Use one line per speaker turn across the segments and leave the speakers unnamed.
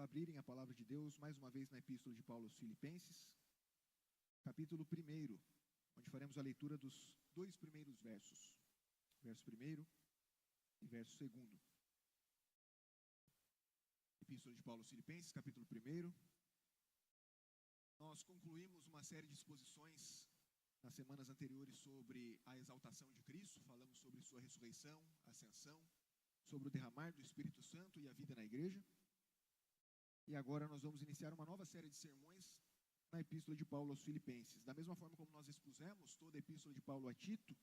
abrirem a palavra de Deus, mais uma vez na Epístola de Paulo aos Filipenses, capítulo 1, onde faremos a leitura dos dois primeiros versos, verso 1 e verso 2. Epístola de Paulo aos Filipenses, capítulo 1. Nós concluímos uma série de exposições nas semanas anteriores sobre a exaltação de Cristo, falamos sobre sua ressurreição, ascensão, sobre o derramar do Espírito Santo e a vida na igreja. E agora nós vamos iniciar uma nova série de sermões na Epístola de Paulo aos Filipenses. Da mesma forma como nós expusemos toda a Epístola de Paulo a Tito,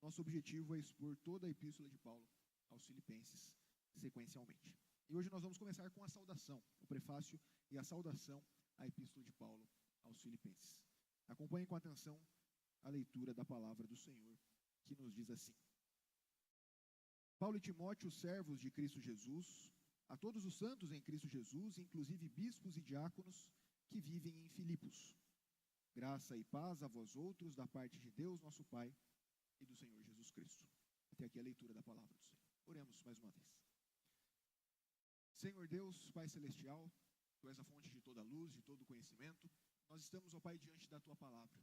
nosso objetivo é expor toda a Epístola de Paulo aos Filipenses sequencialmente. E hoje nós vamos começar com a saudação, o prefácio e a saudação à Epístola de Paulo aos Filipenses. Acompanhem com atenção a leitura da palavra do Senhor, que nos diz assim: Paulo e Timóteo, servos de Cristo Jesus, a todos os santos em Cristo Jesus, inclusive bispos e diáconos que vivem em Filipos. Graça e paz a vós outros, da parte de Deus, nosso Pai, e do Senhor Jesus Cristo. Até aqui a leitura da palavra do Senhor. Oremos mais uma vez. Senhor Deus, Pai Celestial, Tu és a fonte de toda luz, de todo conhecimento. Nós estamos, ó Pai, diante da Tua palavra.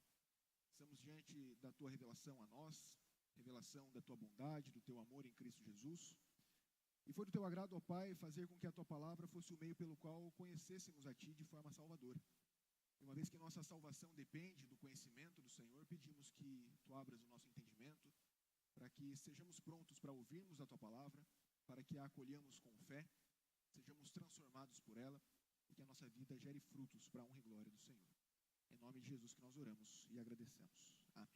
Estamos diante da Tua revelação a nós, revelação da Tua bondade, do Teu amor em Cristo Jesus. E foi do Teu agrado, ó Pai, fazer com que a Tua palavra fosse o meio pelo qual conhecêssemos a Ti de forma salvadora. E uma vez que nossa salvação depende do conhecimento do Senhor, pedimos que Tu abras o nosso entendimento, para que sejamos prontos para ouvirmos a Tua palavra, para que a acolhamos com fé, sejamos transformados por ela, e que a nossa vida gere frutos para a honra e glória do Senhor. Em nome de Jesus que nós oramos e agradecemos. Amém.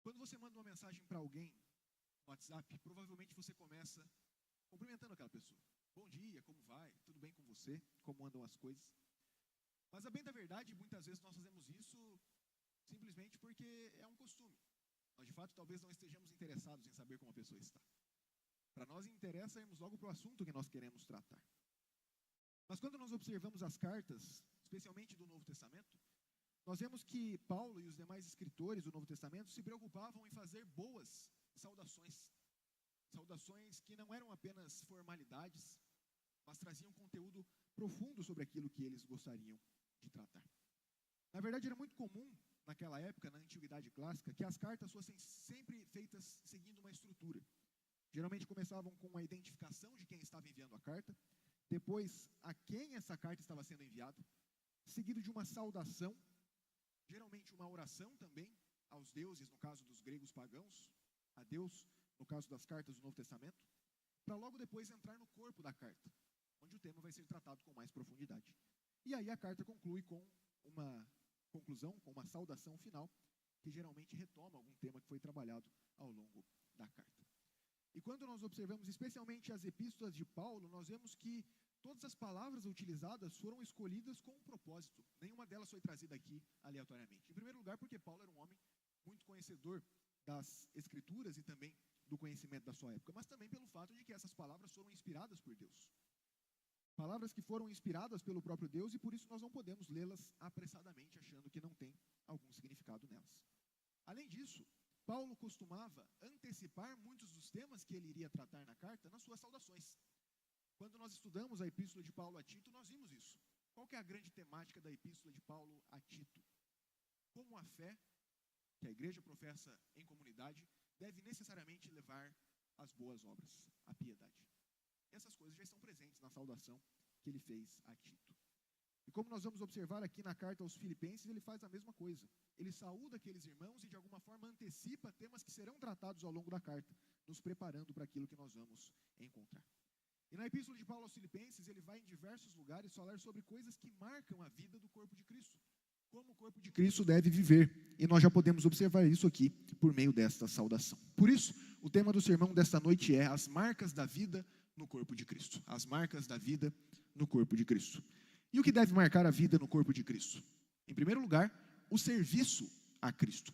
Quando você manda uma mensagem para alguém no WhatsApp, provavelmente você começa cumprimentando aquela pessoa. Bom dia, como vai? Tudo bem com você? Como andam as coisas? Mas a bem da verdade, muitas vezes nós fazemos isso simplesmente porque é um costume. Nós, de fato, talvez não estejamos interessados em saber como a pessoa está. Para nós interessa irmos logo para o assunto que nós queremos tratar. Mas quando nós observamos as cartas, especialmente do Novo Testamento, nós vemos que Paulo e os demais escritores do Novo Testamento se preocupavam em fazer boas saudações. Saudações que não eram apenas formalidades, mas traziam conteúdo profundo sobre aquilo que eles gostariam de tratar. Na verdade, era muito comum, naquela época, na Antiguidade Clássica, que as cartas fossem sempre feitas seguindo uma estrutura. Geralmente começavam com a identificação de quem estava enviando a carta, depois a quem essa carta estava sendo enviada, seguido de uma saudação, geralmente uma oração também aos deuses, no caso dos gregos pagãos, a Deus, no caso das cartas do Novo Testamento, para logo depois entrar no corpo da carta, onde o tema vai ser tratado com mais profundidade. E aí a carta conclui com uma conclusão, com uma saudação final, que geralmente retoma algum tema que foi trabalhado ao longo da carta. E quando nós observamos especialmente as epístolas de Paulo, nós vemos que todas as palavras utilizadas foram escolhidas com um propósito. Nenhuma delas foi trazida aqui aleatoriamente. Em primeiro lugar, porque Paulo era um homem muito conhecedor das escrituras e também do conhecimento da sua época, mas também pelo fato de que essas palavras foram inspiradas por Deus. Palavras que foram inspiradas pelo próprio Deus e por isso nós não podemos lê-las apressadamente, achando que não tem algum significado nelas. Além disso, Paulo costumava antecipar muitos dos temas que ele iria tratar na carta nas suas saudações. Quando nós estudamos a Epístola de Paulo a Tito, nós vimos isso. Qual que é a grande temática da Epístola de Paulo a Tito? Como a fé que a igreja professa em comunidade deve necessariamente levar às boas obras, à piedade. Essas coisas já estão presentes na saudação que ele fez a Tito. E como nós vamos observar aqui na carta aos Filipenses, ele faz a mesma coisa. Ele saúda aqueles irmãos e de alguma forma antecipa temas que serão tratados ao longo da carta, nos preparando para aquilo que nós vamos encontrar. E na Epístola de Paulo aos Filipenses, ele vai em diversos lugares falar sobre coisas que marcam a vida do corpo de Cristo. Como o corpo de Cristo deve viver. E nós já podemos observar isso aqui por meio desta saudação. Por isso, o tema do sermão desta noite é as marcas da vida no corpo de Cristo. As marcas da vida no corpo de Cristo. E o que deve marcar a vida no corpo de Cristo? Em primeiro lugar, o serviço a Cristo.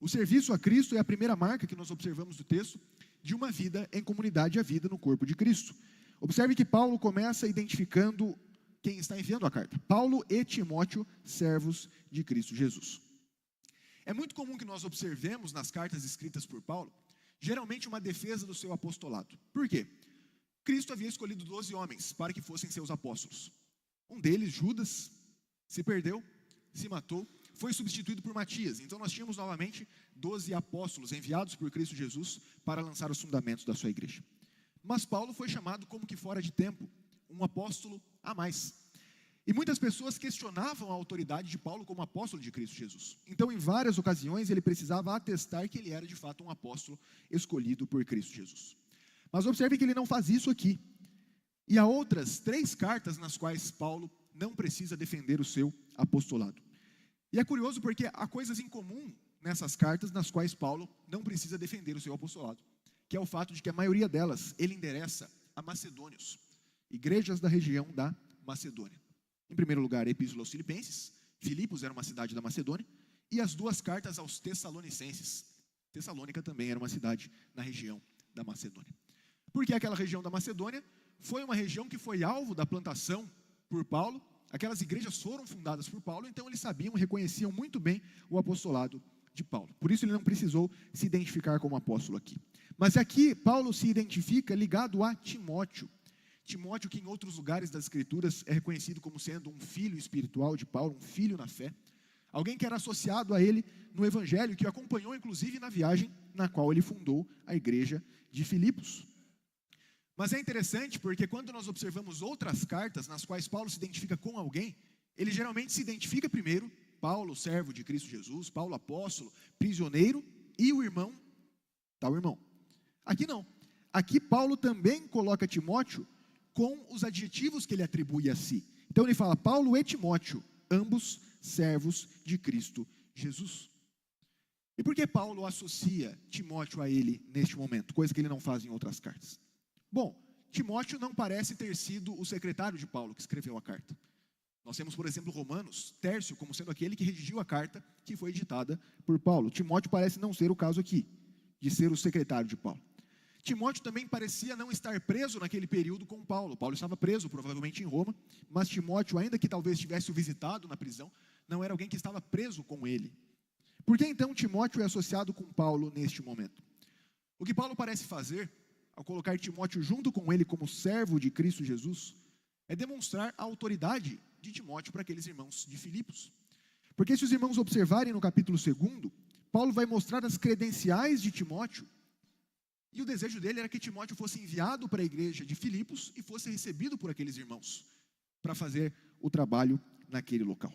O serviço a Cristo é a primeira marca que nós observamos do texto de uma vida em comunidade, a vida no corpo de Cristo. Observe que Paulo começa identificando quem está enviando a carta. Paulo e Timóteo, servos de Cristo Jesus. É muito comum que nós observemos nas cartas escritas por Paulo, geralmente uma defesa do seu apostolado. Por quê? Cristo havia escolhido 12 homens para que fossem seus apóstolos. Um deles, Judas, se perdeu, se matou, foi substituído por Matias. Então nós tínhamos novamente 12 apóstolos enviados por Cristo Jesus para lançar os fundamentos da sua igreja. Mas Paulo foi chamado como que fora de tempo, um apóstolo a mais. E muitas pessoas questionavam a autoridade de Paulo como apóstolo de Cristo Jesus. Então, em várias ocasiões, ele precisava atestar que ele era de fato um apóstolo escolhido por Cristo Jesus. Mas observe que ele não faz isso aqui. E há outras 3 cartas nas quais Paulo não precisa defender o seu apostolado. E é curioso porque há coisas em comum nessas cartas nas quais Paulo não precisa defender o seu apostolado, que é o fato de que a maioria delas ele endereça a macedônios, igrejas da região da Macedônia. Em primeiro lugar, a Epístola aos Filipenses, Filipos era uma cidade da Macedônia, e as 2 cartas aos Tessalonicenses. Tessalônica também era uma cidade na região da Macedônia. Porque aquela região da Macedônia foi uma região que foi alvo da plantação por Paulo, aquelas igrejas foram fundadas por Paulo, então eles sabiam, reconheciam muito bem o apostolado de Paulo. Por isso ele não precisou se identificar como apóstolo aqui. Mas aqui Paulo se identifica ligado a Timóteo. Timóteo, que em outros lugares das Escrituras é reconhecido como sendo um filho espiritual de Paulo, um filho na fé. Alguém que era associado a ele no Evangelho, que o acompanhou inclusive na viagem na qual ele fundou a igreja de Filipos. Mas é interessante porque quando nós observamos outras cartas nas quais Paulo se identifica com alguém, ele geralmente se identifica primeiro, Paulo, servo de Cristo Jesus, Paulo, apóstolo, prisioneiro, e o irmão, tal irmão. Aqui não. Aqui Paulo também coloca Timóteo com os adjetivos que ele atribui a si. Então ele fala, Paulo e Timóteo, ambos servos de Cristo Jesus. E por que Paulo associa Timóteo a ele neste momento? Coisa que ele não faz em outras cartas. Bom, Timóteo não parece ter sido o secretário de Paulo que escreveu a carta. Nós temos, por exemplo, Romanos, Tércio, como sendo aquele que redigiu a carta que foi editada por Paulo. Timóteo parece não ser o caso aqui, de ser o secretário de Paulo. Timóteo também parecia não estar preso naquele período com Paulo. Paulo estava preso, provavelmente em Roma, mas Timóteo, ainda que talvez tivesse o visitado na prisão, não era alguém que estava preso com ele. Por que então Timóteo é associado com Paulo neste momento? O que Paulo parece fazer, ao colocar Timóteo junto com ele como servo de Cristo Jesus, é demonstrar a autoridade de Timóteo para aqueles irmãos de Filipos. Porque se os irmãos observarem no capítulo 2, Paulo vai mostrar as credenciais de Timóteo, e o desejo dele era que Timóteo fosse enviado para a igreja de Filipos e fosse recebido por aqueles irmãos para fazer o trabalho naquele local.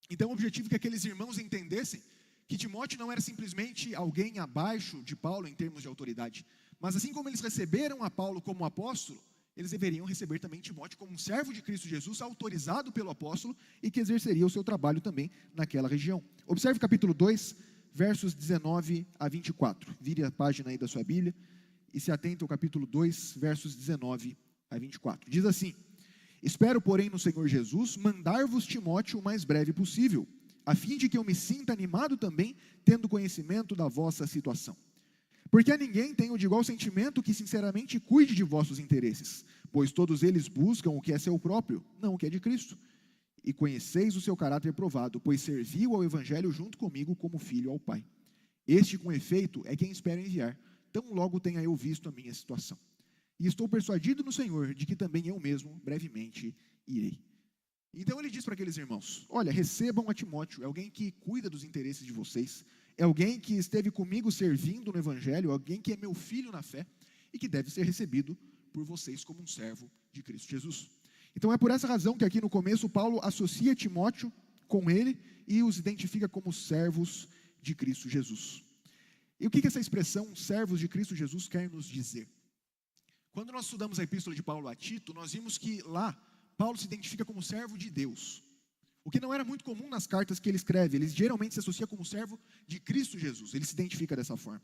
Então o objetivo é que aqueles irmãos entendessem que Timóteo não era simplesmente alguém abaixo de Paulo em termos de autoridade, mas assim como eles receberam a Paulo como apóstolo, eles deveriam receber também Timóteo como um servo de Cristo Jesus, autorizado pelo apóstolo e que exerceria o seu trabalho também naquela região. Observe o capítulo 2, versos 19 a 24. Vire a página aí da sua Bíblia e se atente ao capítulo 2, versos 19 a 24. Diz assim, espero, porém, no Senhor Jesus, mandar-vos Timóteo o mais breve possível, a fim de que eu me sinta animado também, tendo conhecimento da vossa situação. Porque a ninguém tenho de igual sentimento que sinceramente cuide de vossos interesses, pois todos eles buscam o que é seu próprio, não o que é de Cristo. E conheceis o seu caráter provado, pois serviu ao Evangelho junto comigo como filho ao Pai. Este, com efeito, é quem espero enviar, tão logo tenha eu visto a minha situação. E estou persuadido no Senhor de que também eu mesmo brevemente irei. Então ele diz para aqueles irmãos, olha, recebam a Timóteo, é alguém que cuida dos interesses de vocês, é alguém que esteve comigo servindo no Evangelho, alguém que é meu filho na fé e que deve ser recebido por vocês como um servo de Cristo Jesus. Então é por essa razão que aqui no começo Paulo associa Timóteo com ele e os identifica como servos de Cristo Jesus. E o que essa expressão servos de Cristo Jesus quer nos dizer? Quando nós estudamos a epístola de Paulo a Tito, nós vimos que lá Paulo se identifica como servo de Deus. O que não era muito comum nas cartas que ele escreve, ele geralmente se associa como servo de Cristo Jesus, ele se identifica dessa forma.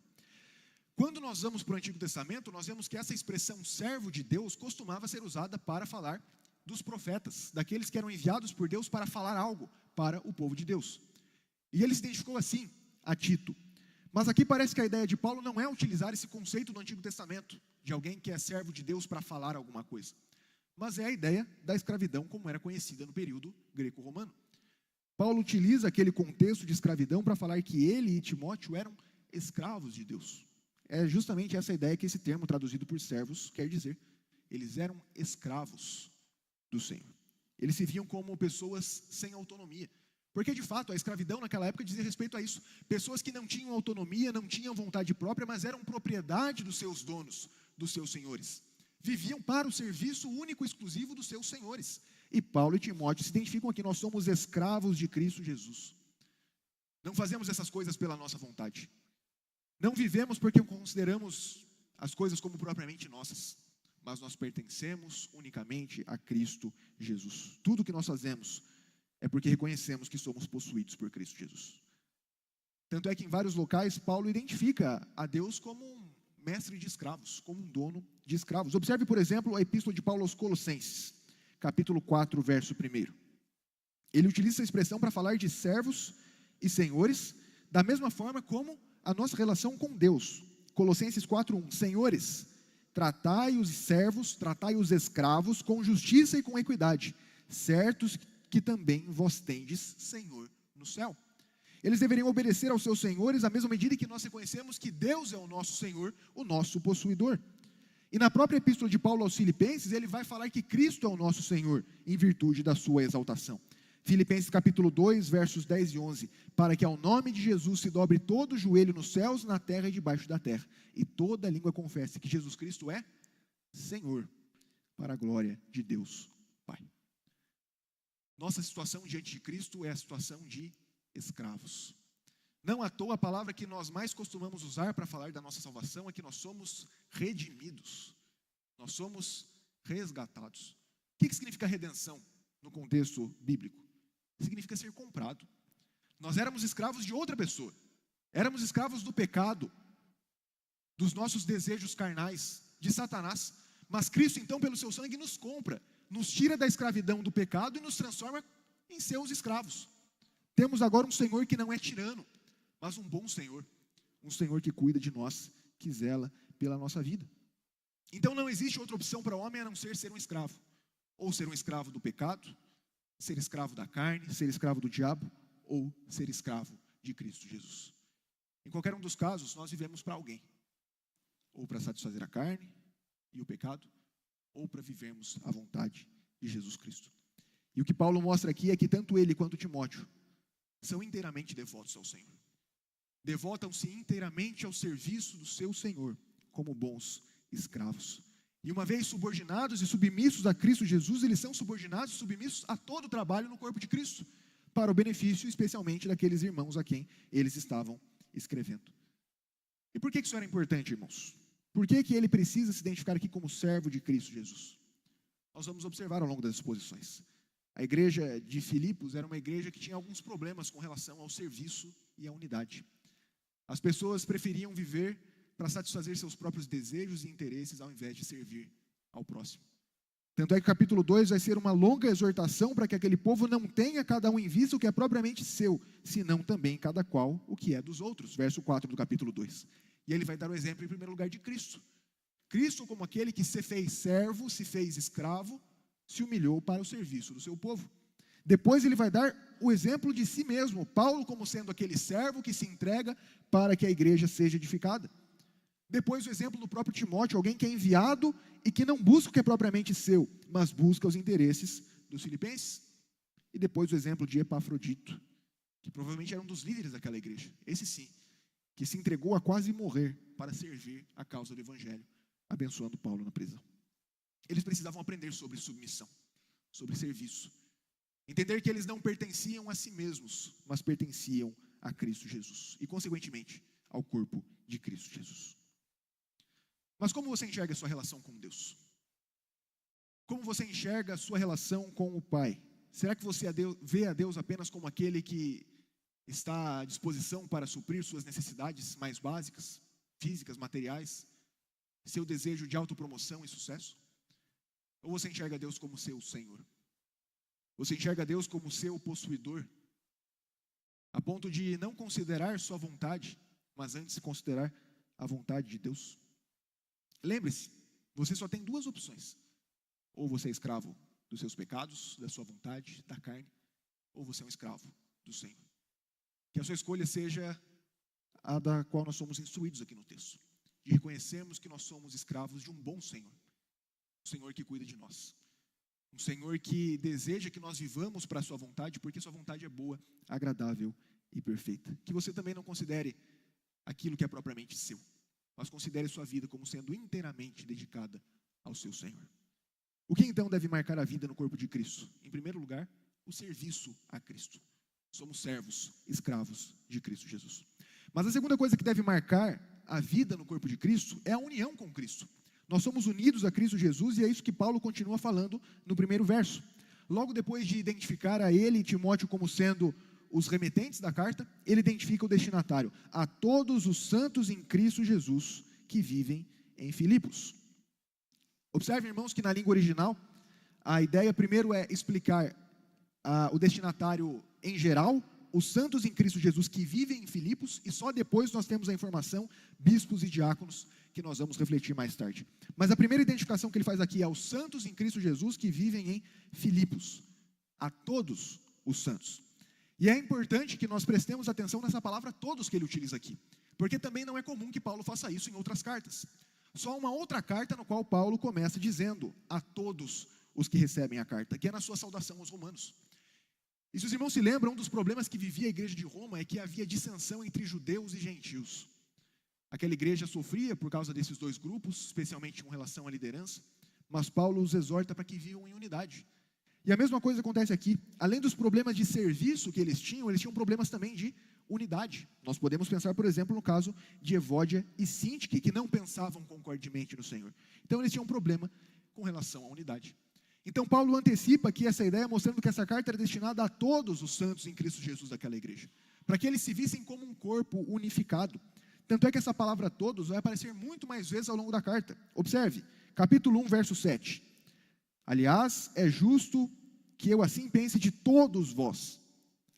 Quando nós vamos para o Antigo Testamento, nós vemos que essa expressão servo de Deus costumava ser usada para falar dos profetas, daqueles que eram enviados por Deus para falar algo para o povo de Deus. E ele se identificou assim a Tito. Mas aqui parece que a ideia de Paulo não é utilizar esse conceito do Antigo Testamento, de alguém que é servo de Deus para falar alguma coisa. Mas é a ideia da escravidão como era conhecida no período greco-romano. Paulo utiliza aquele contexto de escravidão para falar que ele e Timóteo eram escravos de Deus. É justamente essa ideia que esse termo traduzido por servos quer dizer. Eles eram escravos do Senhor. Eles se viam como pessoas sem autonomia. Porque, de fato, a escravidão naquela época dizia respeito a isso. Pessoas que não tinham autonomia, não tinham vontade própria, mas eram propriedade dos seus donos, dos seus senhores. Viviam para o serviço único e exclusivo dos seus senhores. E Paulo e Timóteo se identificam aqui, nós somos escravos de Cristo Jesus. Não fazemos essas coisas pela nossa vontade. Não vivemos porque consideramos as coisas como propriamente nossas, mas nós pertencemos unicamente a Cristo Jesus. Tudo que nós fazemos é porque reconhecemos que somos possuídos por Cristo Jesus. Tanto é que em vários locais Paulo identifica a Deus como um mestre de escravos, como um dono de escravos. Observe, por exemplo, a epístola de Paulo aos Colossenses, capítulo 4, verso 1. Ele utiliza essa expressão para falar de servos e senhores, da mesma forma como a nossa relação com Deus. Colossenses 4:1, senhores, tratai os servos, tratai os escravos com justiça e com equidade, certos que também vós tendes Senhor no céu. Eles deveriam obedecer aos seus senhores à mesma medida que nós reconhecemos que Deus é o nosso Senhor, o nosso possuidor. E na própria epístola de Paulo aos Filipenses, ele vai falar que Cristo é o nosso Senhor, em virtude da sua exaltação. Filipenses capítulo 2, versos 10 e 11, para que ao nome de Jesus se dobre todo o joelho nos céus, na terra e debaixo da terra, e toda língua confesse que Jesus Cristo é Senhor, para a glória de Deus Pai. Nossa situação diante de Cristo é a situação de escravos. Não à toa a palavra que nós mais costumamos usar para falar da nossa salvação é que nós somos redimidos, nós somos resgatados. O que significa redenção no contexto bíblico? Significa ser comprado. Nós éramos escravos de outra pessoa, éramos escravos do pecado, dos nossos desejos carnais, de Satanás, mas Cristo então pelo seu sangue nos compra, nos tira da escravidão do pecado e nos transforma em seus escravos. Temos agora um Senhor que não é tirano, mas um bom Senhor, um Senhor que cuida de nós, que zela pela nossa vida. Então não existe outra opção para o homem a não ser um escravo, ou ser um escravo do pecado, ser escravo da carne, ser escravo do diabo, ou ser escravo de Cristo Jesus. Em qualquer um dos casos, nós vivemos para alguém, ou para satisfazer a carne e o pecado, ou para vivermos a vontade de Jesus Cristo. E o que Paulo mostra aqui é que tanto ele quanto Timóteo são inteiramente devotos ao Senhor. Devotam-se inteiramente ao serviço do seu Senhor, como bons escravos. E uma vez subordinados e submissos a Cristo Jesus, eles são subordinados e submissos a todo o trabalho no corpo de Cristo, para o benefício especialmente daqueles irmãos a quem eles estavam escrevendo. E por que isso era importante, irmãos? Por que ele precisa se identificar aqui como servo de Cristo Jesus? Nós vamos observar ao longo das exposições. A igreja de Filipos era uma igreja que tinha alguns problemas com relação ao serviço e à unidade. As pessoas preferiam viver para satisfazer seus próprios desejos e interesses ao invés de servir ao próximo. Tanto é que o capítulo 2 vai ser uma longa exortação para que aquele povo não tenha cada um em vista o que é propriamente seu, senão também cada qual o que é dos outros. Verso 4 do capítulo 2. E ele vai dar o exemplo em primeiro lugar de Cristo. Cristo como aquele que se fez servo, se fez escravo, se humilhou para o serviço do seu povo. Depois ele vai dar o exemplo de si mesmo, Paulo como sendo aquele servo que se entrega para que a igreja seja edificada. Depois o exemplo do próprio Timóteo, alguém que é enviado e que não busca o que é propriamente seu, mas busca os interesses dos filipenses. E depois o exemplo de Epafrodito, que provavelmente era um dos líderes daquela igreja, esse sim, que se entregou a quase morrer para servir a causa do evangelho, abençoando Paulo na prisão. Eles precisavam aprender sobre submissão, sobre serviço, entender que eles não pertenciam a si mesmos, mas pertenciam a Cristo Jesus e, consequentemente, ao corpo de Cristo Jesus. Mas como você enxerga a sua relação com Deus? Como você enxerga a sua relação com o Pai? Será que você vê a Deus apenas como aquele que está à disposição para suprir suas necessidades mais básicas, físicas, materiais, seu desejo de autopromoção e sucesso? Ou você enxerga Deus como seu Senhor? Você enxerga Deus como seu possuidor, a ponto de não considerar sua vontade, mas antes considerar a vontade de Deus? Lembre-se, você só tem duas opções. Ou você é escravo dos seus pecados, da sua vontade, da carne, ou você é um escravo do Senhor. Que a sua escolha seja a da qual nós somos instruídos aqui no texto, de reconhecermos que nós somos escravos de um bom Senhor. um Senhor que cuida de nós. Um Senhor que deseja que nós vivamos para a sua vontade, porque sua vontade é boa, agradável e perfeita. Que você também não considere aquilo que é propriamente seu, mas considere sua vida como sendo inteiramente dedicada ao seu Senhor. O que então deve marcar a vida no corpo de Cristo? Em primeiro lugar, o serviço a Cristo. Somos servos, escravos de Cristo Jesus. Mas a segunda coisa que deve marcar a vida no corpo de Cristo é a união com Cristo. Nós somos unidos a Cristo Jesus e é isso que Paulo continua falando no primeiro verso. Logo depois de identificar a ele e Timóteo como sendo os remetentes da carta, ele identifica o destinatário: a todos os santos em Cristo Jesus que vivem em Filipos. Observe, irmãos, que na língua original, a ideia primeiro é explicar o destinatário em geral, os santos em Cristo Jesus que vivem em Filipos, e só depois nós temos a informação, bispos e diáconos, que nós vamos refletir mais tarde. Mas a primeira identificação que ele faz aqui é os santos em Cristo Jesus que vivem em Filipos, a todos os santos. E é importante que nós prestemos atenção nessa palavra todos que ele utiliza aqui, porque também não é comum que Paulo faça isso em outras cartas. Só uma outra carta no qual Paulo começa dizendo a todos os que recebem a carta, que é na sua saudação aos romanos. E se os irmãos se lembram, um dos problemas que vivia a igreja de Roma é que havia dissensão entre judeus e gentios. Aquela igreja sofria por causa desses dois grupos, especialmente com relação à liderança, mas Paulo os exorta para que vivam em unidade. E a mesma coisa acontece aqui. Além dos problemas de serviço que eles tinham problemas também de unidade. Nós podemos pensar, por exemplo, no caso de Evódia e Sintique, que não pensavam concordemente no Senhor. Então eles tinham um problema com relação à unidade. Então Paulo antecipa aqui essa ideia, mostrando que essa carta era destinada a todos os santos em Cristo Jesus daquela igreja, para que eles se vissem como um corpo unificado. Tanto é que essa palavra todos vai aparecer muito mais vezes ao longo da carta. Observe, capítulo 1, verso 7. Aliás, é justo que eu assim pense de todos vós.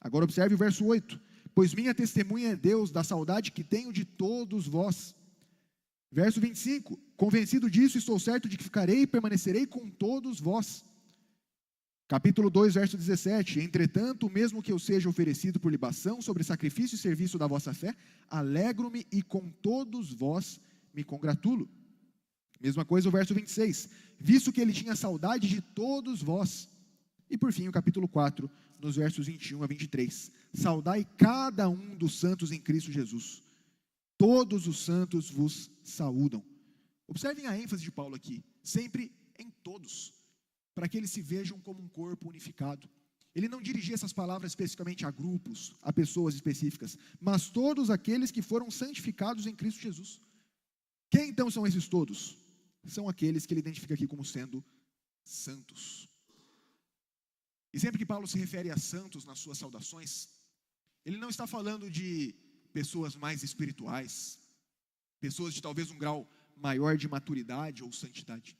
Agora observe o verso 8. Pois minha testemunha é Deus da saudade que tenho de todos vós. Verso 25. Convencido disso, estou certo de que ficarei e permanecerei com todos vós. Capítulo 2, verso 17. Entretanto, mesmo que eu seja oferecido por libação sobre sacrifício e serviço da vossa fé, alegro-me e com todos vós me congratulo. Mesma coisa o verso 26. Visto que ele tinha saudade de todos vós. E por fim, o capítulo 4, nos versos 21 a 23. Saudai cada um dos santos em Cristo Jesus. Todos os santos vos saúdam. Observem a ênfase de Paulo aqui, sempre em todos, para que eles se vejam como um corpo unificado. Ele não dirigia essas palavras especificamente a grupos, a pessoas específicas, mas todos aqueles que foram santificados em Cristo Jesus. Quem então são esses todos? São aqueles que ele identifica aqui como sendo santos. E sempre que Paulo se refere a santos nas suas saudações, ele não está falando de pessoas mais espirituais, pessoas de talvez um grau maior de maturidade ou santidade.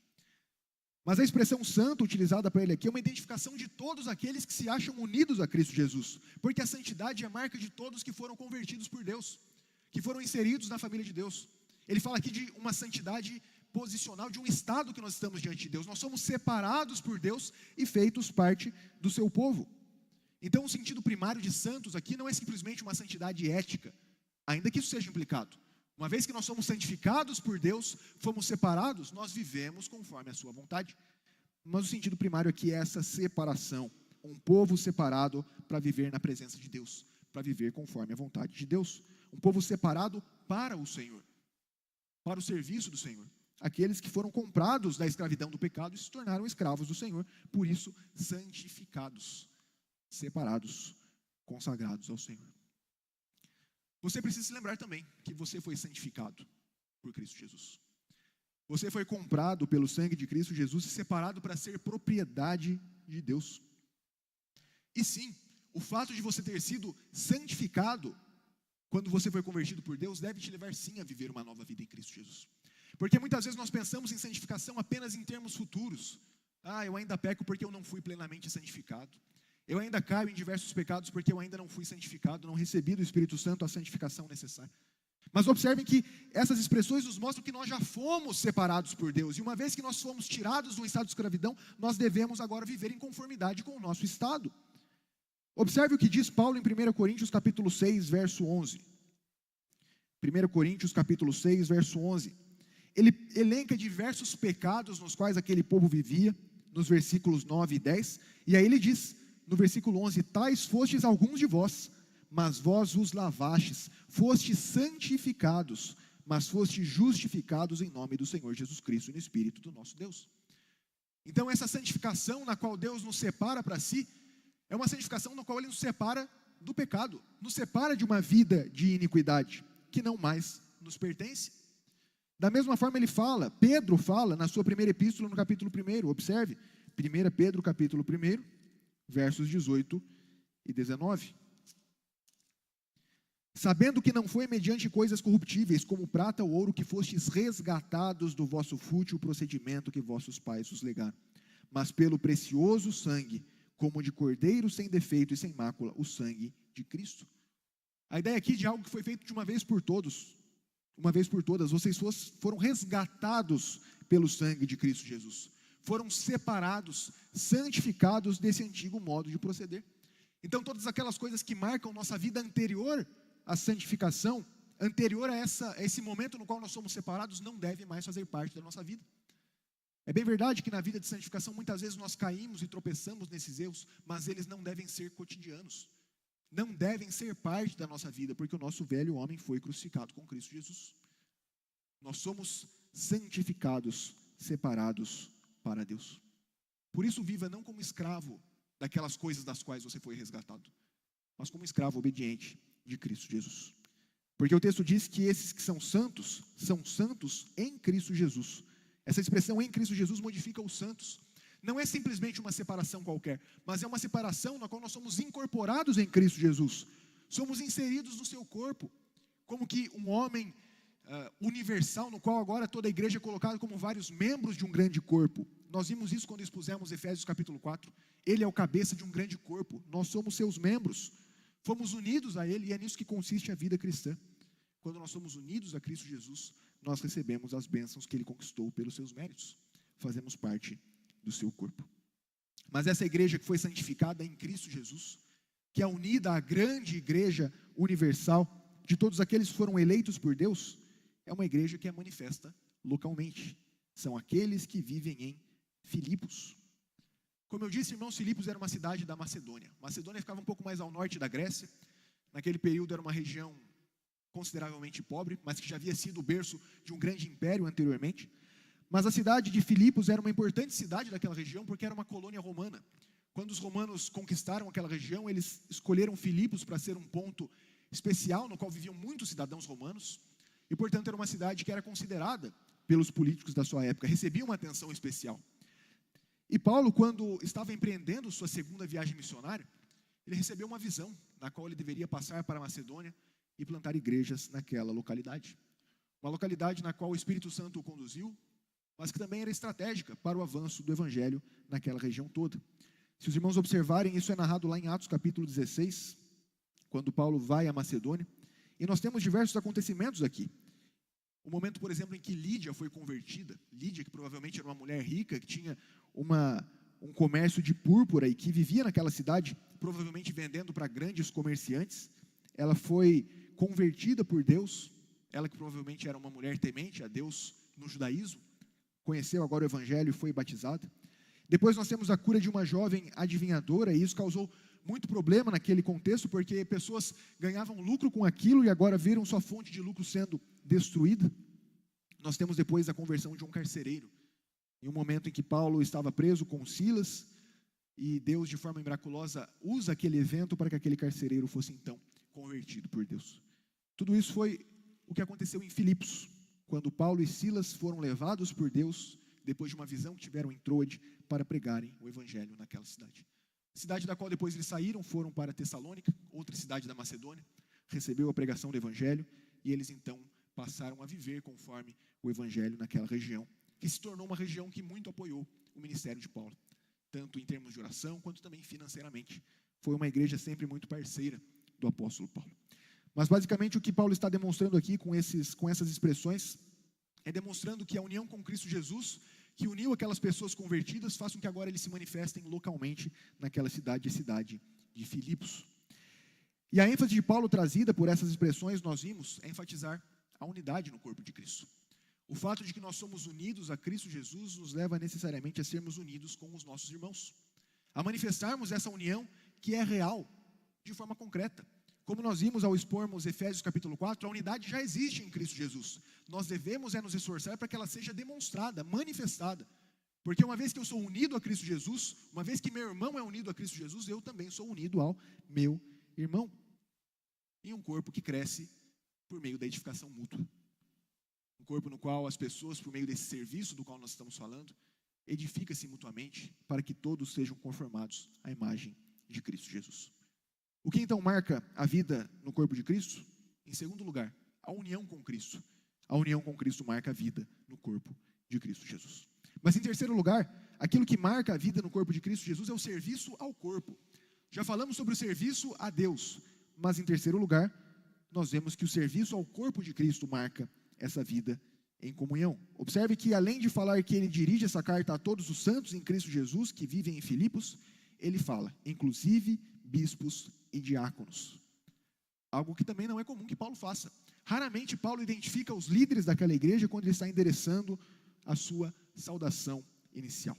Mas a expressão santo utilizada para ele aqui é uma identificação de todos aqueles que se acham unidos a Cristo Jesus, porque a santidade é a marca de todos que foram convertidos por Deus, que foram inseridos na família de Deus. Ele fala aqui de uma santidade posicional, de um estado que nós estamos diante de Deus. Nós somos separados por Deus e feitos parte do seu povo. Então o sentido primário de santos aqui não é simplesmente uma santidade ética, ainda que isso seja implicado. Uma vez que nós somos santificados por Deus, fomos separados, nós vivemos conforme a sua vontade. Mas o sentido primário aqui é essa separação, um povo separado para viver na presença de Deus, para viver conforme a vontade de Deus. Um povo separado para o Senhor, para o serviço do Senhor. Aqueles que foram comprados da escravidão do pecado e se tornaram escravos do Senhor, por isso santificados, separados, consagrados ao Senhor. Você precisa se lembrar também que você foi santificado por Cristo Jesus. Você foi comprado pelo sangue de Cristo Jesus e separado para ser propriedade de Deus. E sim, o fato de você ter sido santificado quando você foi convertido por Deus deve te levar sim a viver uma nova vida em Cristo Jesus. Porque muitas vezes nós pensamos em santificação apenas em termos futuros. Eu ainda peco porque eu não fui plenamente santificado. Eu ainda caio em diversos pecados porque eu ainda não fui santificado, não recebi do Espírito Santo a santificação necessária. Mas observem que essas expressões nos mostram que nós já fomos separados por Deus. E uma vez que nós fomos tirados do estado de escravidão, nós devemos agora viver em conformidade com o nosso estado. Observe o que diz Paulo em 1 Coríntios capítulo 6, verso 11. 1 Coríntios capítulo 6, verso 11. ele elenca diversos pecados nos quais aquele povo vivia, nos versículos 9 e 10, e aí ele diz, no versículo 11, tais fostes alguns de vós, mas vós os lavastes, fostes santificados, mas fostes justificados em nome do Senhor Jesus Cristo e no Espírito do nosso Deus. Então essa santificação na qual Deus nos separa para si, é uma santificação na qual Ele nos separa do pecado, nos separa de uma vida de iniquidade, que não mais nos pertence. Da mesma forma Pedro fala na sua primeira epístola no capítulo 1, observe, 1 Pedro capítulo 1, versos 18 e 19. Sabendo que não foi mediante coisas corruptíveis, como prata ou ouro, que fostes resgatados do vosso fútil procedimento que vossos pais vos legaram, mas pelo precioso sangue, como de cordeiro sem defeito e sem mácula, o sangue de Cristo. A ideia aqui de algo que foi feito de uma vez por todas, vocês foram resgatados pelo sangue de Cristo Jesus, foram separados, santificados desse antigo modo de proceder. Então todas aquelas coisas que marcam nossa vida anterior à santificação, anterior a esse momento no qual nós somos separados, não devem mais fazer parte da nossa vida. É bem verdade que na vida de santificação muitas vezes nós caímos e tropeçamos nesses erros, mas eles não devem ser cotidianos, não devem ser parte da nossa vida, porque o nosso velho homem foi crucificado com Cristo Jesus. Nós somos santificados, separados para Deus. Por isso viva não como escravo daquelas coisas das quais você foi resgatado, mas como escravo obediente de Cristo Jesus. Porque o texto diz que esses que são santos em Cristo Jesus. Essa expressão em Cristo Jesus modifica os santos. Não é simplesmente uma separação qualquer, mas é uma separação na qual nós somos incorporados em Cristo Jesus. Somos inseridos no seu corpo, como que um homem universal, no qual agora toda a igreja é colocada como vários membros de um grande corpo. Nós vimos isso quando expusemos Efésios capítulo 4. Ele é o cabeça de um grande corpo, nós somos seus membros. Fomos unidos a Ele e é nisso que consiste a vida cristã. Quando nós somos unidos a Cristo Jesus, nós recebemos as bênçãos que Ele conquistou pelos seus méritos. Fazemos parte do seu corpo. Mas essa igreja que foi santificada em Cristo Jesus, que é unida à grande igreja universal, de todos aqueles que foram eleitos por Deus, é uma igreja que é manifesta localmente. São aqueles que vivem em Filipos. Como eu disse, irmãos, Filipos era uma cidade da Macedônia. Macedônia ficava um pouco mais ao norte da Grécia. Naquele período era uma região consideravelmente pobre, mas que já havia sido o berço de um grande império anteriormente. Mas a cidade de Filipos era uma importante cidade daquela região, porque era uma colônia romana. Quando os romanos conquistaram aquela região, eles escolheram Filipos para ser um ponto especial, no qual viviam muitos cidadãos romanos, e portanto era uma cidade que era considerada pelos políticos da sua época, recebia uma atenção especial. E Paulo, quando estava empreendendo sua segunda viagem missionária, ele recebeu uma visão, na qual ele deveria passar para a Macedônia e plantar igrejas naquela localidade. Uma localidade na qual o Espírito Santo o conduziu, mas que também era estratégica para o avanço do Evangelho naquela região toda. Se os irmãos observarem, isso é narrado lá em Atos capítulo 16, quando Paulo vai à Macedônia, e nós temos diversos acontecimentos aqui. O momento, por exemplo, em que Lídia foi convertida, Lídia, que provavelmente era uma mulher rica, que tinha um comércio de púrpura e que vivia naquela cidade, provavelmente vendendo para grandes comerciantes, ela foi convertida por Deus, ela que provavelmente era uma mulher temente a Deus no judaísmo, conheceu agora o Evangelho e foi batizada. Depois nós temos a cura de uma jovem adivinhadora, e isso causou muito problema naquele contexto, porque pessoas ganhavam lucro com aquilo e agora viram sua fonte de lucro sendo destruída. Nós temos depois a conversão de um carcereiro, em um momento em que Paulo estava preso com Silas, e Deus de forma miraculosa usa aquele evento para que aquele carcereiro fosse então convertido por Deus. Tudo isso foi o que aconteceu em Filipos, quando Paulo e Silas foram levados por Deus, depois de uma visão que tiveram em Troade, para pregarem o Evangelho naquela cidade. Cidade da qual depois eles saíram, foram para Tessalônica, outra cidade da Macedônia, recebeu a pregação do Evangelho, e eles então passaram a viver conforme o Evangelho naquela região, que se tornou uma região que muito apoiou o ministério de Paulo, tanto em termos de oração, quanto também financeiramente. Foi uma igreja sempre muito parceira do apóstolo Paulo. Mas basicamente o que Paulo está demonstrando aqui com essas expressões, é demonstrando que a união com Cristo Jesus, que uniu aquelas pessoas convertidas, faz com que agora eles se manifestem localmente naquela cidade, a cidade de Filipos. E a ênfase de Paulo trazida por essas expressões, nós vimos, é enfatizar a unidade no corpo de Cristo. O fato de que nós somos unidos a Cristo Jesus nos leva necessariamente a sermos unidos com os nossos irmãos, a manifestarmos essa união que é real, de forma concreta. Como nós vimos ao expormos Efésios capítulo 4, a unidade já existe em Cristo Jesus. Nós devemos nos esforçar para que ela seja demonstrada, manifestada. Porque uma vez que eu sou unido a Cristo Jesus, uma vez que meu irmão é unido a Cristo Jesus, eu também sou unido ao meu irmão. Em um corpo que cresce por meio da edificação mútua. Um corpo no qual as pessoas, por meio desse serviço do qual nós estamos falando, edifica-se mutuamente para que todos sejam conformados à imagem de Cristo Jesus. O que então marca a vida no corpo de Cristo? Em segundo lugar, a união com Cristo. A união com Cristo marca a vida no corpo de Cristo Jesus. Mas em terceiro lugar, aquilo que marca a vida no corpo de Cristo Jesus é o serviço ao corpo. Já falamos sobre o serviço a Deus, mas em terceiro lugar, nós vemos que o serviço ao corpo de Cristo marca essa vida em comunhão. Observe que além de falar que ele dirige essa carta a todos os santos em Cristo Jesus que vivem em Filipos, ele fala, inclusive bispos e diáconos. Algo que também não é comum que Paulo faça. Raramente Paulo identifica os líderes daquela igreja quando ele está endereçando a sua saudação inicial.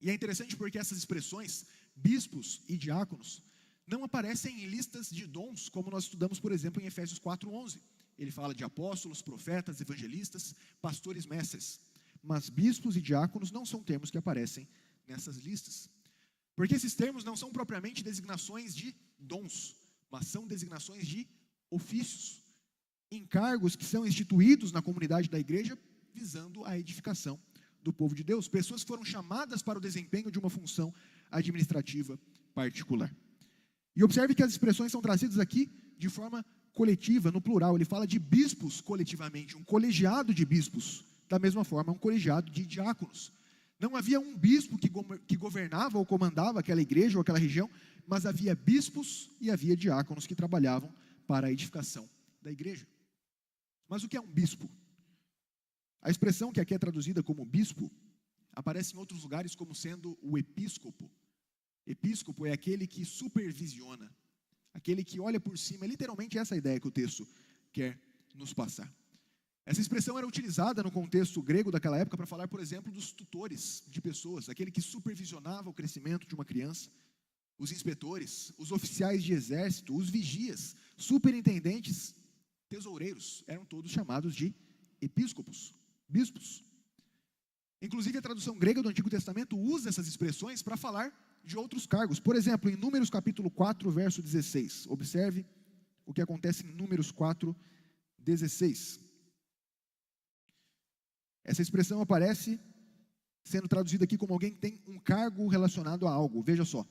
E é interessante porque essas expressões, bispos e diáconos, não aparecem em listas de dons, como nós estudamos, por exemplo, em Efésios 4:11. Ele fala de apóstolos, profetas, evangelistas, pastores, mestres. Mas bispos e diáconos não são termos que aparecem nessas listas. Porque esses termos não são propriamente designações de dons, mas são designações de ofícios, encargos que são instituídos na comunidade da igreja visando a edificação do povo de Deus. Pessoas foram chamadas para o desempenho de uma função administrativa particular. E observe que as expressões são trazidas aqui de forma coletiva, no plural. Ele fala de bispos coletivamente, um colegiado de bispos. Da mesma forma, um colegiado de diáconos. Não havia um bispo que governava ou comandava aquela igreja ou aquela região, mas havia bispos e havia diáconos que trabalhavam para a edificação da igreja. Mas o que é um bispo? A expressão que aqui é traduzida como bispo aparece em outros lugares como sendo o episcopo. Episcopo é aquele que supervisiona, aquele que olha por cima. É literalmente essa a ideia que o texto quer nos passar. Essa expressão era utilizada no contexto grego daquela época para falar, por exemplo, dos tutores de pessoas, aquele que supervisionava o crescimento de uma criança, os inspetores, os oficiais de exército, os vigias, superintendentes, tesoureiros, eram todos chamados de episcopos, bispos. Inclusive a tradução grega do Antigo Testamento usa essas expressões para falar de outros cargos. Por exemplo, em Números capítulo 4, verso 16. Observe o que acontece em Números 4, 16. Essa expressão aparece sendo traduzida aqui como alguém que tem um cargo relacionado a algo. Veja só.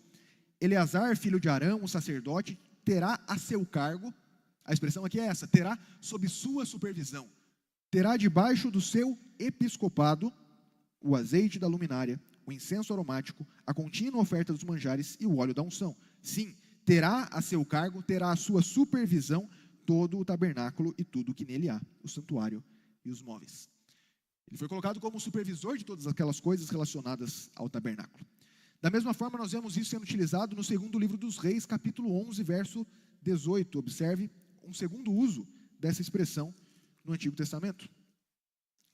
Eleazar, filho de Arão, o sacerdote, terá a seu cargo, a expressão aqui é essa, terá sob sua supervisão, terá debaixo do seu episcopado o azeite da luminária, o incenso aromático, a contínua oferta dos manjares e o óleo da unção. Sim, terá a seu cargo, terá a sua supervisão todo o tabernáculo e tudo o que nele há, o santuário e os móveis. Ele foi colocado como supervisor de todas aquelas coisas relacionadas ao tabernáculo. Da mesma forma, nós vemos isso sendo utilizado no segundo livro dos Reis, capítulo 11, verso 18. Observe um segundo uso dessa expressão no Antigo Testamento.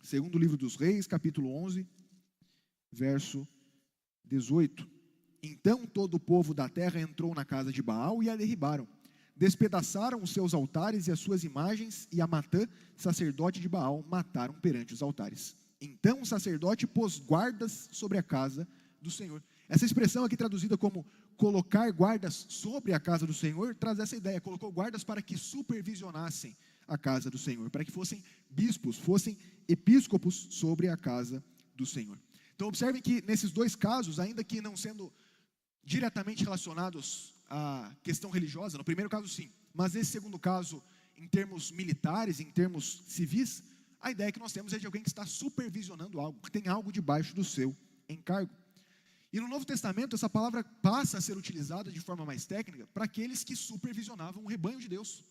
Segundo livro dos Reis, capítulo 11, verso 18. Então todo o povo da terra entrou na casa de Baal e a derribaram. Despedaçaram os seus altares e as suas imagens, e a Matã, sacerdote de Baal, mataram perante os altares. Então o sacerdote pôs guardas sobre a casa do Senhor. Essa expressão aqui traduzida como colocar guardas sobre a casa do Senhor, traz essa ideia, colocou guardas para que supervisionassem a casa do Senhor, para que fossem bispos, fossem episcopos sobre a casa do Senhor. Então observem que nesses dois casos, ainda que não sendo diretamente relacionados à questão religiosa, no primeiro caso sim, mas nesse segundo caso, em termos militares, em termos civis, a ideia que nós temos é de alguém que está supervisionando algo, que tem algo debaixo do seu encargo. E no Novo Testamento, essa palavra passa a ser utilizada de forma mais técnica para aqueles que supervisionavam o rebanho de Deus,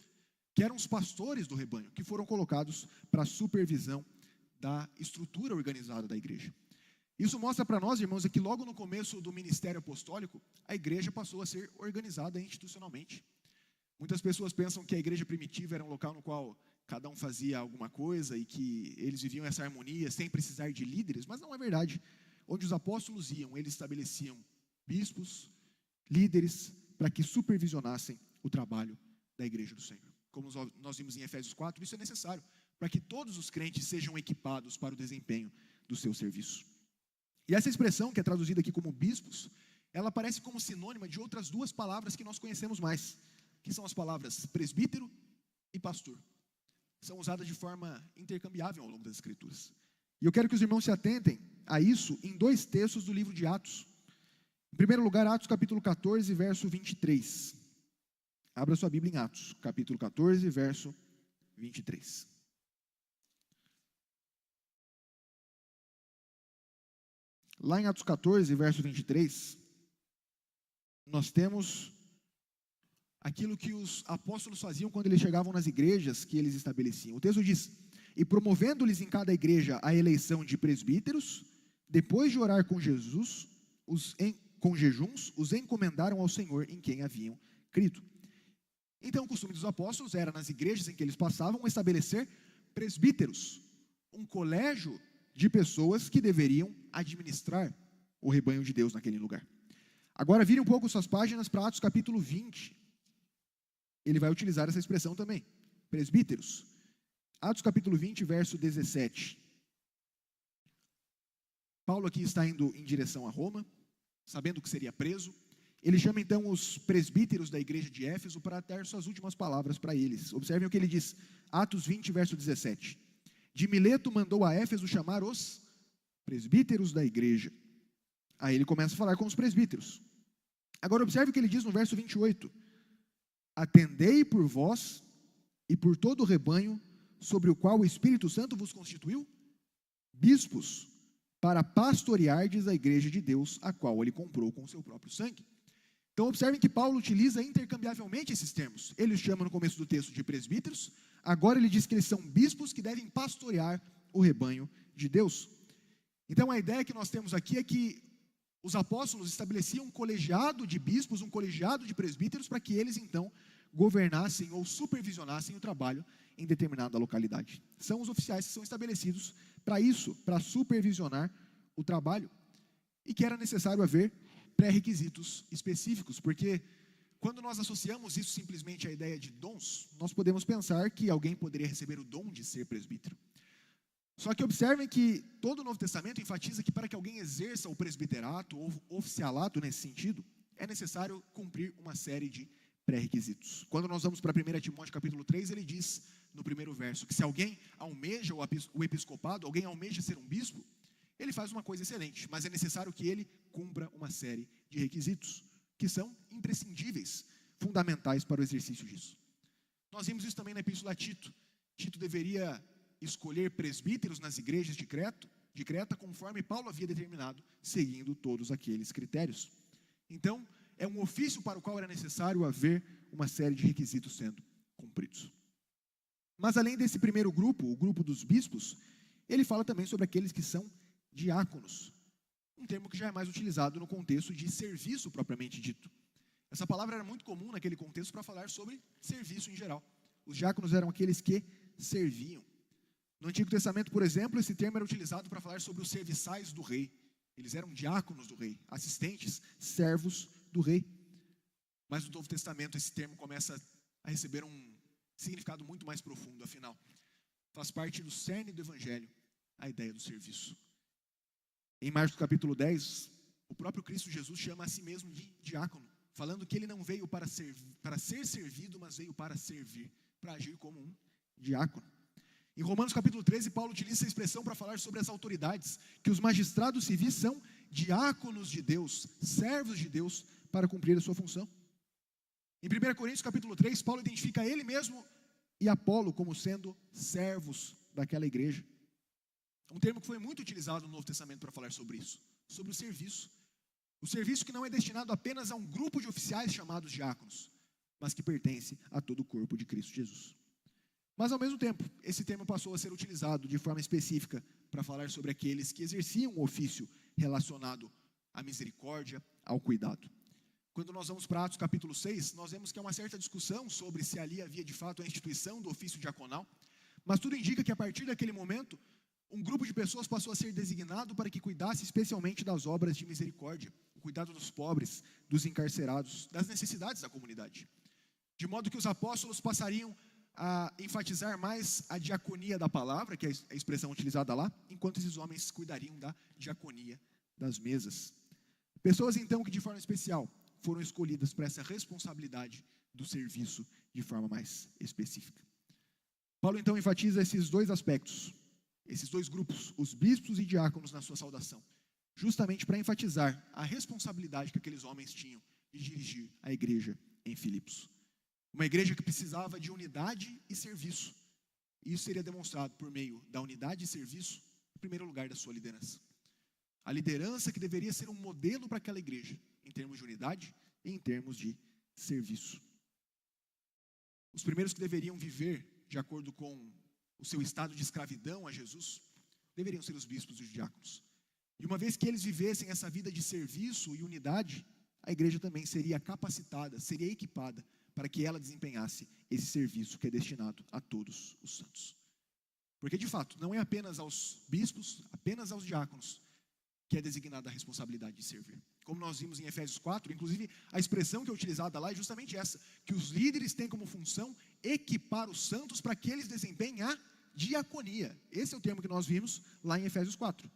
que eram os pastores do rebanho, que foram colocados para a supervisão da estrutura organizada da igreja. Isso mostra para nós, irmãos, que logo no começo do ministério apostólico, a igreja passou a ser organizada institucionalmente. Muitas pessoas pensam que a igreja primitiva era um local no qual cada um fazia alguma coisa e que eles viviam essa harmonia sem precisar de líderes, mas não é verdade. Onde os apóstolos iam, eles estabeleciam bispos, líderes, para que supervisionassem o trabalho da igreja do Senhor. Como nós vimos em Efésios 4, isso é necessário para que todos os crentes sejam equipados para o desempenho do seu serviço. E essa expressão, que é traduzida aqui como bispos, ela aparece como sinônima de outras duas palavras que nós conhecemos mais, que são as palavras presbítero e pastor. São usadas de forma intercambiável ao longo das Escrituras. E eu quero que os irmãos se atentem a isso em dois textos do livro de Atos. Em primeiro lugar, Atos capítulo 14, verso 23. Abra sua Bíblia em Atos, capítulo 14, verso 23. Lá em Atos 14, verso 23, nós temos aquilo que os apóstolos faziam quando eles chegavam nas igrejas que eles estabeleciam. O texto diz: e promovendo-lhes em cada igreja a eleição de presbíteros, depois de orar com Jesus, com jejuns, os encomendaram ao Senhor em quem haviam crido. Então, o costume dos apóstolos era, nas igrejas em que eles passavam, estabelecer presbíteros, um colégio de pessoas que deveriam administrar o rebanho de Deus naquele lugar. Agora, vire um pouco suas páginas para Atos capítulo 20. Ele vai utilizar essa expressão também, presbíteros. Atos capítulo 20, verso 17. Paulo aqui está indo em direção a Roma, sabendo que seria preso. Ele chama então os presbíteros da igreja de Éfeso para dar suas últimas palavras para eles. Observem o que ele diz, Atos 20, verso 17. De Mileto mandou a Éfeso chamar os presbíteros da igreja. Aí ele começa a falar com os presbíteros. Agora observe o que ele diz no verso 28. Atendei por vós e por todo o rebanho sobre o qual o Espírito Santo vos constituiu bispos, para pastoreardes a igreja de Deus, a qual ele comprou com o seu próprio sangue. Então observem que Paulo utiliza intercambiavelmente esses termos. Ele os chama no começo do texto de presbíteros, agora ele diz que eles são bispos que devem pastorear o rebanho de Deus. Então a ideia que nós temos aqui é que os apóstolos estabeleciam um colegiado de bispos, um colegiado de presbíteros, para que eles então governassem ou supervisionassem o trabalho em determinada localidade. São os oficiais que são estabelecidos para isso, para supervisionar o trabalho. E que era necessário haver pré-requisitos específicos, porque quando nós associamos isso simplesmente à ideia de dons, nós podemos pensar que alguém poderia receber o dom de ser presbítero. Só que observem que todo o Novo Testamento enfatiza que para que alguém exerça o presbiterato ou oficialato nesse sentido, é necessário cumprir uma série de pré-requisitos. Quando nós vamos para 1 Timóteo capítulo 3, ele diz no primeiro verso que se alguém almeja o episcopado, alguém almeja ser um bispo, ele faz uma coisa excelente, mas é necessário que ele cumpra uma série de requisitos que são imprescindíveis, fundamentais para o exercício disso. Nós vimos isso também na epístola a Tito. Tito deveria escolher presbíteros nas igrejas de Creta, conforme Paulo havia determinado, seguindo todos aqueles critérios. Então, é um ofício para o qual era necessário haver uma série de requisitos sendo cumpridos. Mas além desse primeiro grupo, o grupo dos bispos, ele fala também sobre aqueles que são diáconos, um termo que já é mais utilizado no contexto de serviço propriamente dito. Essa palavra era muito comum naquele contexto para falar sobre serviço em geral. Os diáconos eram aqueles que serviam. No Antigo Testamento, por exemplo, esse termo era utilizado para falar sobre os serviçais do rei. Eles eram diáconos do rei, assistentes, servos do rei. Mas no Novo Testamento esse termo começa a receber um significado muito mais profundo, afinal. Faz parte do cerne do Evangelho a ideia do serviço. Em Marcos capítulo 10, o próprio Cristo Jesus chama a si mesmo de diácono, falando que ele não veio para ser servido, mas veio para servir, para agir como um diácono. Em Romanos capítulo 13, Paulo utiliza essa expressão para falar sobre as autoridades, que os magistrados civis são diáconos de Deus, servos de Deus, para cumprir a sua função. Em 1 Coríntios capítulo 3, Paulo identifica ele mesmo e Apolo como sendo servos daquela igreja. Um termo que foi muito utilizado no Novo Testamento para falar sobre isso, sobre o serviço. O serviço que não é destinado apenas a um grupo de oficiais chamados diáconos, mas que pertence a todo o corpo de Cristo Jesus. Mas, ao mesmo tempo, esse termo passou a ser utilizado de forma específica para falar sobre aqueles que exerciam um ofício relacionado à misericórdia, ao cuidado. Quando nós vamos para Atos capítulo 6, nós vemos que há uma certa discussão sobre se ali havia de fato a instituição do ofício diaconal. Mas tudo indica que a partir daquele momento, um grupo de pessoas passou a ser designado para que cuidasse especialmente das obras de misericórdia, o cuidado dos pobres, dos encarcerados, das necessidades da comunidade. De modo que os apóstolos passariam a enfatizar mais a diaconia da palavra, que é a expressão utilizada lá, enquanto esses homens cuidariam da diaconia das mesas. Pessoas, então, que de forma especial foram escolhidas para essa responsabilidade do serviço de forma mais específica. Paulo, então, enfatiza esses dois aspectos, esses dois grupos, os bispos e diáconos, na sua saudação, justamente para enfatizar a responsabilidade que aqueles homens tinham de dirigir a igreja em Filipos. Uma igreja que precisava de unidade e serviço. E isso seria demonstrado por meio da unidade e serviço, em primeiro lugar, da sua liderança. A liderança que deveria ser um modelo para aquela igreja, em termos de unidade e em termos de serviço. Os primeiros que deveriam viver de acordo com o seu estado de escravidão a Jesus, deveriam ser os bispos e os diáconos. E uma vez que eles vivessem essa vida de serviço e unidade, a igreja também seria capacitada, seria equipada para que ela desempenhasse esse serviço que é destinado a todos os santos. Porque, de fato, não é apenas aos bispos, apenas aos diáconos, que é designada a responsabilidade de servir. Como nós vimos em Efésios 4, inclusive a expressão que é utilizada lá é justamente essa, que os líderes têm como função equipar os santos para que eles desempenhem a diaconia. Esse é o termo que nós vimos lá em Efésios 4.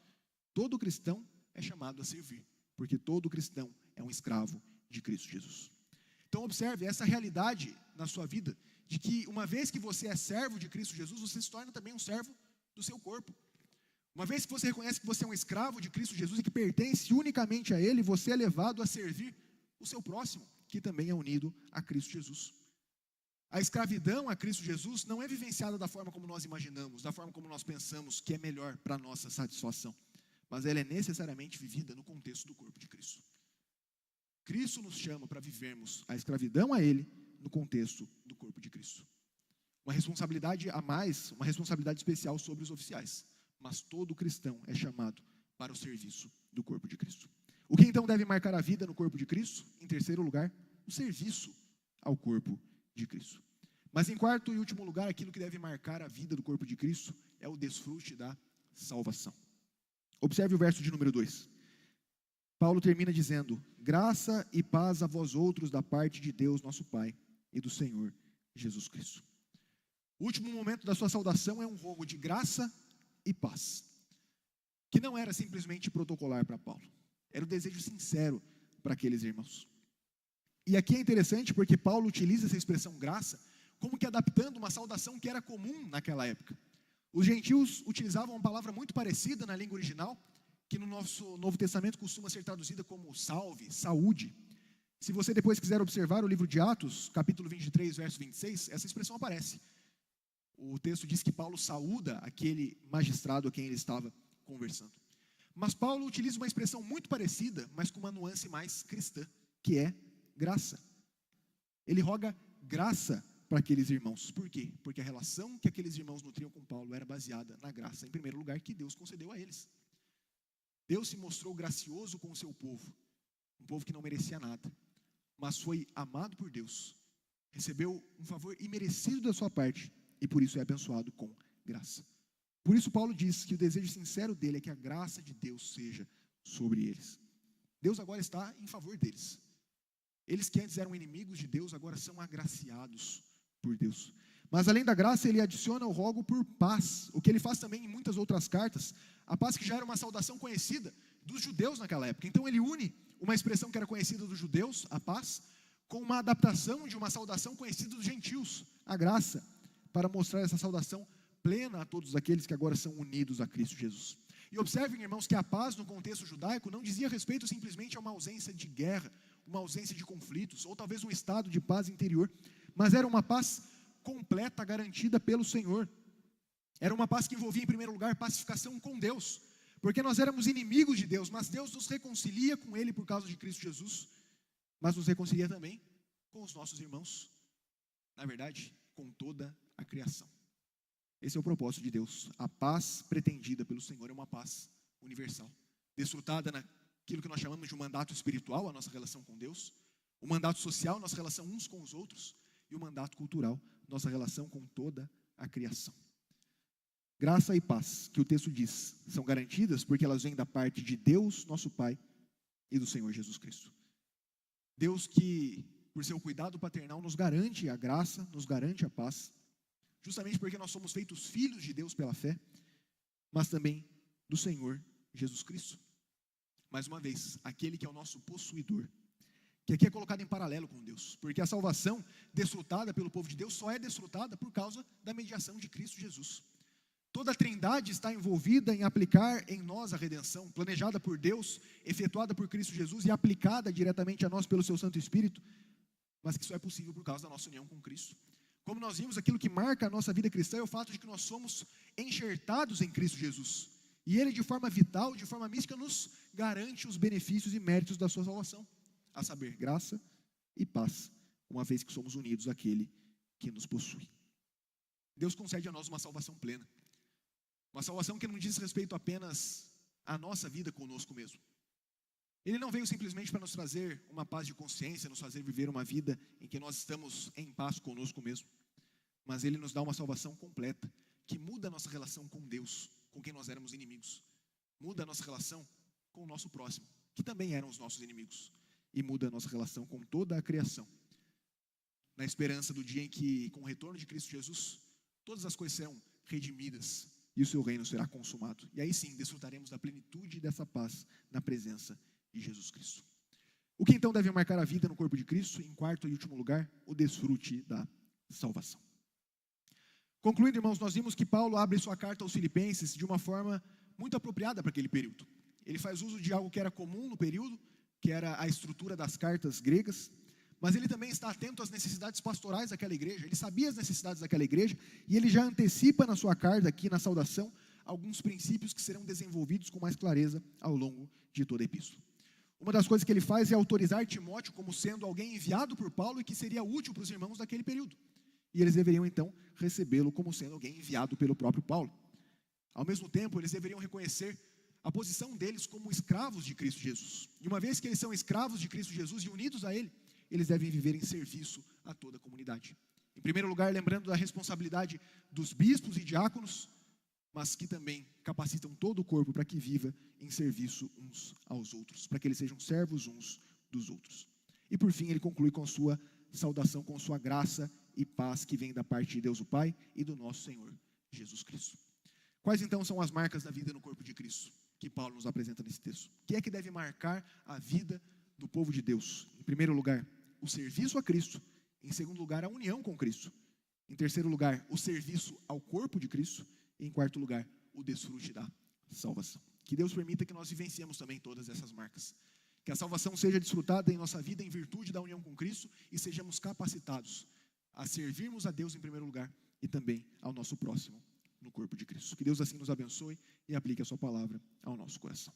Todo cristão é chamado a servir, porque todo cristão é um escravo de Cristo Jesus. Então observe essa realidade na sua vida, de que uma vez que você é servo de Cristo Jesus, você se torna também um servo do seu corpo. Uma vez que você reconhece que você é um escravo de Cristo Jesus e que pertence unicamente a Ele, você é levado a servir o seu próximo, que também é unido a Cristo Jesus. A escravidão a Cristo Jesus não é vivenciada da forma como nós imaginamos, da forma como nós pensamos que é melhor para a nossa satisfação, mas ela é necessariamente vivida no contexto do corpo de Cristo. Cristo nos chama para vivermos a escravidão a Ele no contexto do corpo de Cristo. Uma responsabilidade a mais, uma responsabilidade especial sobre os oficiais. Mas todo cristão é chamado para o serviço do corpo de Cristo. O que então deve marcar a vida no corpo de Cristo? Em terceiro lugar, o serviço ao corpo de Cristo. Mas em quarto e último lugar, aquilo que deve marcar a vida do corpo de Cristo é o desfrute da salvação. Observe o verso de número 2. Paulo termina dizendo: graça e paz a vós outros da parte de Deus nosso Pai e do Senhor Jesus Cristo. O último momento da sua saudação é um rogo de graça e paz, que não era simplesmente protocolar para Paulo, era o desejo sincero para aqueles irmãos. E aqui é interessante porque Paulo utiliza essa expressão graça como que adaptando uma saudação que era comum naquela época. Os gentios utilizavam uma palavra muito parecida na língua original, que no nosso Novo Testamento costuma ser traduzida como salve, saúde. Se você depois quiser observar o livro de Atos, capítulo 23, verso 26, essa expressão aparece. O texto diz que Paulo saúda aquele magistrado a quem ele estava conversando. Mas Paulo utiliza uma expressão muito parecida, mas com uma nuance mais cristã, que é graça. Ele roga graça para aqueles irmãos. Por quê? Porque a relação que aqueles irmãos nutriam com Paulo era baseada na graça, em primeiro lugar, que Deus concedeu a eles. Deus se mostrou gracioso com o seu povo, um povo que não merecia nada, mas foi amado por Deus, recebeu um favor imerecido da sua parte, e por isso é abençoado com graça. Por isso Paulo diz que o desejo sincero dele é que a graça de Deus seja sobre eles. Deus agora está em favor deles. Eles que antes eram inimigos de Deus, agora são agraciados por Deus. Mas além da graça, ele adiciona o rogo por paz, o que ele faz também em muitas outras cartas, a paz que já era uma saudação conhecida dos judeus naquela época. Então ele une uma expressão que era conhecida dos judeus, a paz, com uma adaptação de uma saudação conhecida dos gentios, a graça, para mostrar essa saudação plena a todos aqueles que agora são unidos a Cristo Jesus. E observem, irmãos, que a paz no contexto judaico não dizia respeito simplesmente a uma ausência de guerra, uma ausência de conflitos, ou talvez um estado de paz interior, mas era uma paz completa, garantida pelo Senhor. Era uma paz que envolvia, em primeiro lugar, pacificação com Deus, porque nós éramos inimigos de Deus, mas Deus nos reconcilia com Ele por causa de Cristo Jesus, mas nos reconcilia também com os nossos irmãos, na verdade, com toda a criação. Esse é o propósito de Deus. A paz pretendida pelo Senhor é uma paz universal, desfrutada naquilo que nós chamamos de um mandato espiritual, a nossa relação com Deus, o mandato social, nossa relação uns com os outros, e o mandato cultural, nossa relação com toda a criação. Graça e paz, que o texto diz, são garantidas porque elas vêm da parte de Deus, nosso Pai, e do Senhor Jesus Cristo. Deus que, por seu cuidado paternal, nos garante a graça, nos garante a paz, justamente porque nós somos feitos filhos de Deus pela fé, mas também do Senhor Jesus Cristo. Mais uma vez, aquele que é o nosso possuidor, que aqui é colocado em paralelo com Deus, porque a salvação desfrutada pelo povo de Deus só é desfrutada por causa da mediação de Cristo Jesus. Toda a Trindade está envolvida em aplicar em nós a redenção, planejada por Deus, efetuada por Cristo Jesus e aplicada diretamente a nós pelo seu Santo Espírito, mas que só é possível por causa da nossa união com Cristo. Como nós vimos, aquilo que marca a nossa vida cristã é o fato de que nós somos enxertados em Cristo Jesus. E Ele, de forma vital, de forma mística, nos garante os benefícios e méritos da sua salvação, a saber, graça e paz, uma vez que somos unidos àquele que nos possui. Deus concede a nós uma salvação plena. Uma salvação que não diz respeito apenas à nossa vida conosco mesmo. Ele não veio simplesmente para nos trazer uma paz de consciência, nos fazer viver uma vida em que nós estamos em paz conosco mesmo. Mas Ele nos dá uma salvação completa, que muda a nossa relação com Deus, com quem nós éramos inimigos. Muda a nossa relação com o nosso próximo, que também eram os nossos inimigos. E muda a nossa relação com toda a criação. Na esperança do dia em que, com o retorno de Cristo Jesus, todas as coisas serão redimidas e o seu reino será consumado. E aí sim, desfrutaremos da plenitude dessa paz na presença de Jesus Cristo. O que então deve marcar a vida no corpo de Cristo? Em quarto e último lugar, o desfrute da salvação. Concluindo, irmãos, nós vimos que Paulo abre sua carta aos Filipenses de uma forma muito apropriada para aquele período. Ele faz uso de algo que era comum no período, que era a estrutura das cartas gregas, mas ele também está atento às necessidades pastorais daquela igreja. Ele sabia as necessidades daquela igreja e ele já antecipa na sua carta, aqui na saudação, alguns princípios que serão desenvolvidos com mais clareza ao longo de toda a epístola. Uma das coisas que ele faz é autorizar Timóteo como sendo alguém enviado por Paulo e que seria útil para os irmãos daquele período. E eles deveriam então recebê-lo como sendo alguém enviado pelo próprio Paulo. Ao mesmo tempo, eles deveriam reconhecer a posição deles como escravos de Cristo Jesus. E uma vez que eles são escravos de Cristo Jesus e unidos a Ele, eles devem viver em serviço a toda a comunidade. Em primeiro lugar, lembrando da responsabilidade dos bispos e diáconos, mas que também capacitam todo o corpo para que viva em serviço uns aos outros, para que eles sejam servos uns dos outros. E por fim, ele conclui com sua saudação, com sua graça e paz que vem da parte de Deus o Pai e do nosso Senhor Jesus Cristo. Quais então são as marcas da vida no corpo de Cristo que Paulo nos apresenta nesse texto? O que é que deve marcar a vida do povo de Deus? Em primeiro lugar, o serviço a Cristo. Em segundo lugar, a união com Cristo. Em terceiro lugar, o serviço ao corpo de Cristo. E em quarto lugar, o desfrute da salvação. Que Deus permita que nós vivenciemos também todas essas marcas. Que a salvação seja desfrutada em nossa vida em virtude da união com Cristo e sejamos capacitados a servirmos a Deus em primeiro lugar e também ao nosso próximo no corpo de Cristo. Que Deus assim nos abençoe e aplique a sua palavra ao nosso coração.